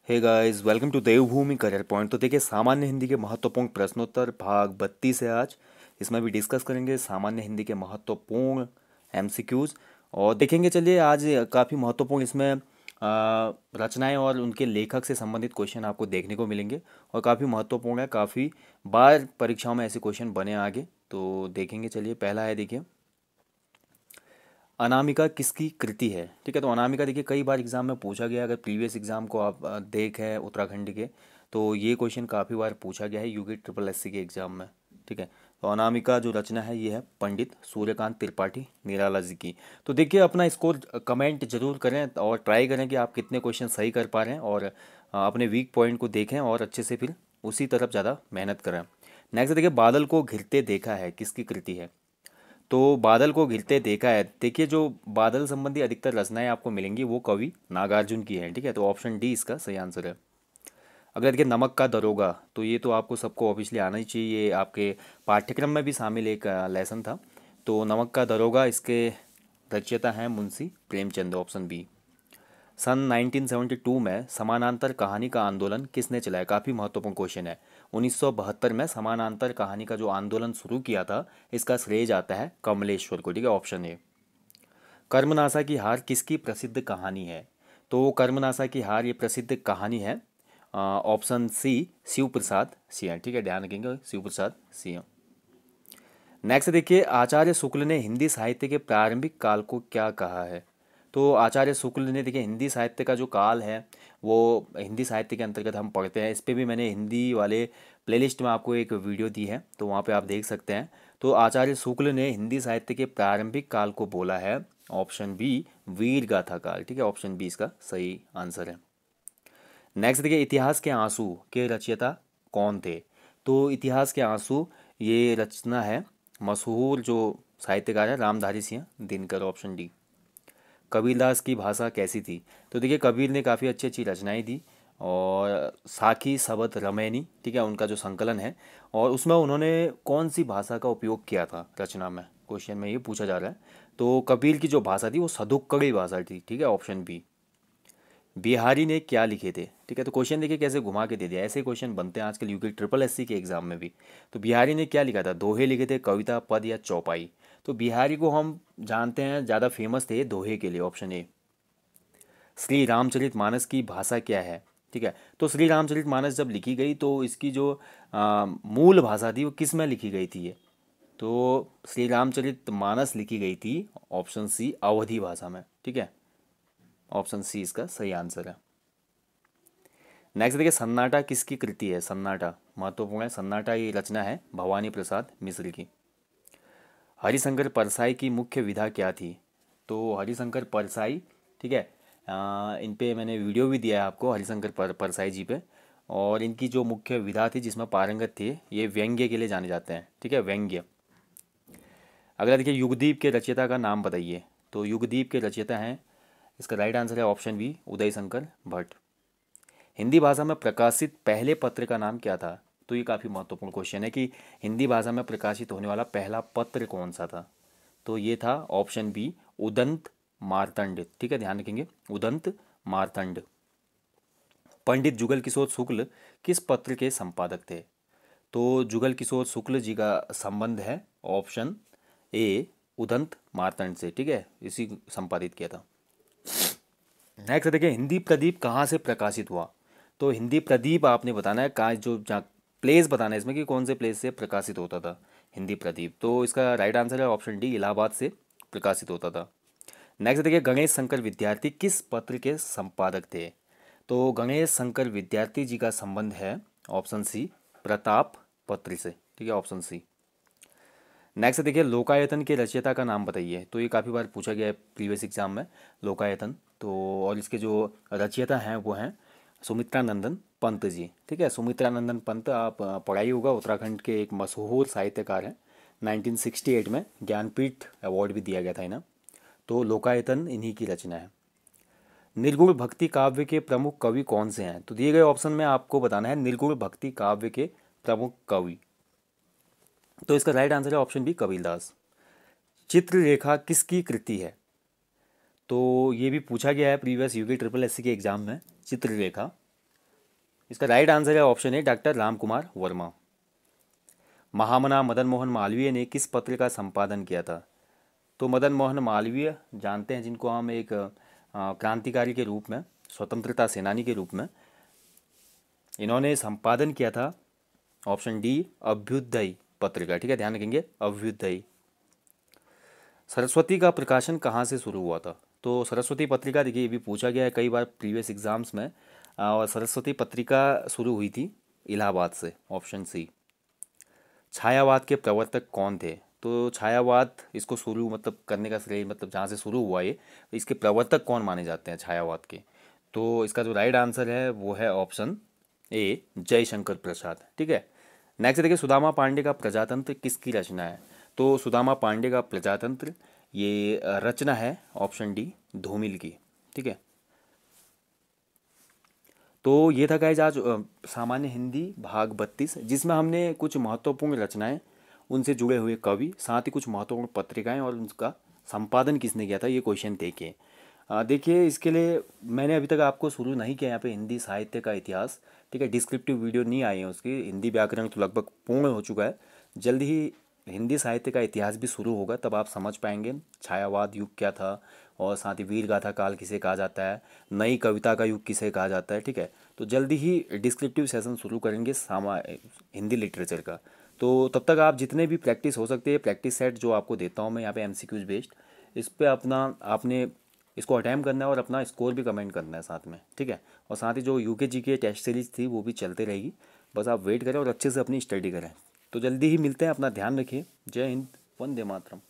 Hey guys, welcome to Devbhoomi career point. तो देखिए, सामान्य हिंदी के महत्वपूर्ण प्रश्नोत्तर भाग 32 है आज। इसमें भी डिस्कस करेंगे सामान्य हिंदी के महत्वपूर्ण एमसीक्यूज और देखेंगे। चलिए, आज काफ़ी महत्वपूर्ण इसमें रचनाएं और उनके लेखक से संबंधित क्वेश्चन आपको देखने को मिलेंगे और काफ़ी महत्वपूर्ण है। काफ़ी बार परीक्षाओं में ऐसे क्वेश्चन बने आगे, तो देखेंगे। चलिए, पहला है, देखिए, अनामिका किसकी कृति है। ठीक है, तो अनामिका देखिए कई बार एग्जाम में पूछा गया है। अगर प्रीवियस एग्जाम को आप देखें उत्तराखंड के, तो ये क्वेश्चन काफ़ी बार पूछा गया है यूके ट्रिपल एससी के एग्जाम में। ठीक है, तो अनामिका जो रचना है ये है पंडित सूर्यकांत त्रिपाठी निराला जी की। तो देखिए, अपना स्कोर कमेंट जरूर करें और ट्राई करें कि आप कितने क्वेश्चन सही कर पा रहे हैं और अपने वीक पॉइंट को देखें और अच्छे से फिर उसी तरफ ज़्यादा मेहनत करें। नेक्स्ट देखिए, बादल को घिरते देखा है किसकी कृति है। तो बादल को घिरते देखा है, देखिए जो बादल संबंधी अधिकतर रचनाएं आपको मिलेंगी वो कवि नागार्जुन की है। ठीक है, तो ऑप्शन डी इसका सही आंसर है। अगर देखिए नमक का दरोगा, तो ये तो आपको सबको ऑब्वियसली आना ही चाहिए, ये आपके पाठ्यक्रम में भी शामिल एक लेसन था। तो नमक का दरोगा, इसके रचयिता हैं मुंशी प्रेमचंद, ऑप्शन बी। सन 1972 में समानांतर कहानी का आंदोलन किसने चलाया। काफ़ी महत्वपूर्ण क्वेश्चन है। 1972 में समानांतर कहानी का जो आंदोलन शुरू किया था, इसका श्रेय जाता है कमलेश्वर को। ठीक है, ऑप्शन ए। कर्मनासा की हार किसकी प्रसिद्ध कहानी है। तो कर्मनासा की हार ये प्रसिद्ध कहानी है, ऑप्शन सी, शिव प्रसाद सिंह। ठीक है, ध्यान रखेंगे, शिव प्रसाद सिंह। नेक्स्ट देखिए, आचार्य शुक्ल ने हिंदी साहित्य के प्रारंभिक काल को क्या कहा है। तो आचार्य शुक्ल ने, देखिए हिंदी साहित्य का जो काल है वो हिंदी साहित्य के अंतर्गत हम पढ़ते हैं। इस पे भी मैंने हिंदी वाले प्लेलिस्ट में आपको एक वीडियो दी है, तो वहाँ पे आप देख सकते हैं। तो आचार्य शुक्ल ने हिंदी साहित्य के प्रारंभिक काल को बोला है, ऑप्शन बी, वीर गाथा काल। ठीक है, ऑप्शन बी इसका सही आंसर है। नेक्स्ट देखिए, इतिहास के आंसू के रचयिता कौन थे। तो इतिहास के आंसू ये रचना है मशहूर जो साहित्यकार है रामधारी सिंह दिनकर, ऑप्शन डी। कबीरदास की भाषा कैसी थी। तो देखिए, कबीर ने काफ़ी अच्छी अच्छी रचनाएं दी और साखी सबद रमैनी, ठीक है, उनका जो संकलन है, और उसमें उन्होंने कौन सी भाषा का उपयोग किया था रचना में, क्वेश्चन में ये पूछा जा रहा है। तो कबीर की जो भाषा थी वो सदुक्कड़ी भाषा थी। ठीक है, ऑप्शन बी। बिहारी ने क्या लिखे थे। ठीक है, तो क्वेश्चन देखिए कैसे घुमा के दे दिया। ऐसे क्वेश्चन बनते हैं आजकल यूके ट्रिपल एससी के एग्जाम में भी। तो बिहारी ने क्या लिखा था, दोहे लिखे थे, कविता, पद या चौपाई। तो बिहारी को हम जानते हैं, ज़्यादा फेमस थे दोहे के लिए, ऑप्शन ए। श्री रामचरितमानस की भाषा क्या है। ठीक है, तो श्री रामचरितमानस जब लिखी गई तो इसकी जो मूल भाषा थी वो किस में लिखी गई थी ये। तो श्री रामचरितमानस लिखी गई थी, ऑप्शन सी, अवधी भाषा में। ठीक है, ऑप्शन सी इसका सही आंसर है। नेक्स्ट देखिए, सन्नाटा किसकी कृति है। सन्नाटा महत्वपूर्ण है। सन्नाटा ये रचना है भवानी प्रसाद मिश्र की। हरिशंकर परसाई की मुख्य विधा क्या थी। तो हरिशंकर परसाई, ठीक है, इन पे मैंने वीडियो भी दिया है आपको, हरिशंकर परसाई जी पे। और इनकी जो मुख्य विधा थी जिसमें पारंगत थे, ये व्यंग्य के लिए जाने जाते हैं। ठीक है, व्यंग्य। अगला देखिए, युगदीप के रचयिता का नाम बताइए। तो युगदीप के रचयिता हैं, इसका राइट आंसर है ऑप्शन बी, उदय शंकर भट्ट। हिंदी भाषा में प्रकाशित पहले पत्र का नाम क्या था। तो ये काफ़ी महत्वपूर्ण क्वेश्चन है कि हिंदी भाषा में प्रकाशित होने वाला पहला पत्र कौन सा था। तो ये था ऑप्शन बी, उदंत मार्तंड। ठीक है, ध्यान रखेंगे, उदंत मार्तंड। पंडित जुगल किशोर शुक्ल किस पत्र के संपादक थे। तो जुगल किशोर शुक्ल जी का संबंध है, ऑप्शन ए, उदंत मार्तंड से। ठीक है, इसी संपादित किया था। नेक्स्ट देखिए, हिंदी प्रदीप कहाँ से प्रकाशित हुआ। तो हिंदी प्रदीप आपने बताना है कहाँ, जो जहाँ प्लेस बताना है इसमें कि कौन से प्लेस से प्रकाशित होता था हिंदी प्रदीप। तो इसका राइट आंसर है ऑप्शन डी, इलाहाबाद से प्रकाशित होता था। नेक्स्ट देखिए, गणेश शंकर विद्यार्थी किस पत्र के संपादक थे। तो गणेश शंकर विद्यार्थी जी का संबंध है, ऑप्शन सी, प्रताप पत्र से। ठीक है, ऑप्शन सी। नेक्स्ट देखिए, लोकायतन के रचयिता का नाम बताइए। तो ये काफ़ी बार पूछा गया है प्रीवियस एग्जाम में, लोकायतन। तो और इसके जो रचयिता हैं वो हैं सुमित्रा नंदन पंत जी। ठीक है, सुमित्रा नंदन पंत, आप पढ़ाई होगा, उत्तराखंड के एक मशहूर साहित्यकार हैं। 1968 में ज्ञानपीठ अवार्ड भी दिया गया था इन्हें। तो लोकायतन इन्हीं की रचना है। निर्गुण भक्ति काव्य के प्रमुख कवि कौन से हैं। तो दिए गए ऑप्शन में आपको बताना है निर्गुण भक्ति काव्य के प्रमुख कवि। तो इसका राइट आंसर है ऑप्शन बी, कबीरदास। चित्ररेखा किसकी कृति है। तो ये भी पूछा गया है प्रीवियस यूके ट्रिपल एससी के एग्जाम में, चित्ररेखा। इसका राइट आंसर है option A doctor Ram Kumar Verma. Mahamana Madan Mohan Malaviya ने किस पत्र का संपादन किया था? तो मदन मोहन मालवीय जानते हैं जिनको हम एक क्रांतिकारी के रूप में, स्वतंत्रता सेनानी के रूप में, इन्होंने संपादन किया था ऑप्शन डी अभ्युदय पत्र का। ठीक है, ध्यान रखेंगे अभ्युदय। सरस्वती का प्रकाशन कहाँ से शुरू हुआ था? तो सरस्वती पत्रिका देखिए ये भी पूछा गया है कई बार प्रीवियस एग्जाम्स में, और सरस्वती पत्रिका शुरू हुई थी इलाहाबाद से, ऑप्शन सी। छायावाद के प्रवर्तक कौन थे? तो छायावाद इसको शुरू मतलब करने का श्रेय, मतलब जहाँ से शुरू हुआ ये, इसके प्रवर्तक कौन माने जाते हैं छायावाद के? तो इसका जो राइट आंसर है वो है ऑप्शन ए जयशंकर प्रसाद। ठीक है, नेक्स्ट देखिए सुदामा पांडे का प्रजातंत्र किसकी रचना है? तो सुदामा पांडे का प्रजातंत्र ये रचना है ऑप्शन डी धूमिल की। ठीक है, तो ये था गाइज आज सामान्य हिंदी भाग 32, जिसमें हमने कुछ महत्वपूर्ण रचनाएं, उनसे जुड़े हुए कवि, साथ ही कुछ महत्वपूर्ण पत्रिकाएं और उनका संपादन किसने किया था ये क्वेश्चन देखे। देखिए इसके लिए मैंने अभी तक आपको शुरू नहीं किया यहाँ पे हिंदी साहित्य का इतिहास। ठीक है, डिस्क्रिप्टिव वीडियो नहीं आई है उसकी, हिंदी व्याकरण तो लगभग पूर्ण हो चुका है। जल्द ही हिंदी साहित्य का इतिहास भी शुरू होगा, तब आप समझ पाएंगे छायावाद युग क्या था, और साथ ही वीर गाथा काल किसे कहा जाता है, नई कविता का युग किसे कहा जाता है। ठीक है, तो जल्दी ही डिस्क्रिप्टिव सेशन शुरू करेंगे हिंदी लिटरेचर का। तो तब तक आप जितने भी प्रैक्टिस हो सकते हैं, प्रैक्टिस सेट जो आपको देता हूँ मैं यहाँ पे एमसीक्यूज बेस्ड, इस पर अपना आपने इसको अटैम्प्ट करना है और अपना स्कोर भी कमेंट करना है साथ में। ठीक है, और साथ ही जो यूके जी के टेस्ट सीरीज थी वो भी चलते रहेगी, बस आप वेट करें और अच्छे से अपनी स्टडी करें। तो जल्दी ही मिलते हैं, अपना ध्यान रखिए। जय हिंद, वंदे मातरम।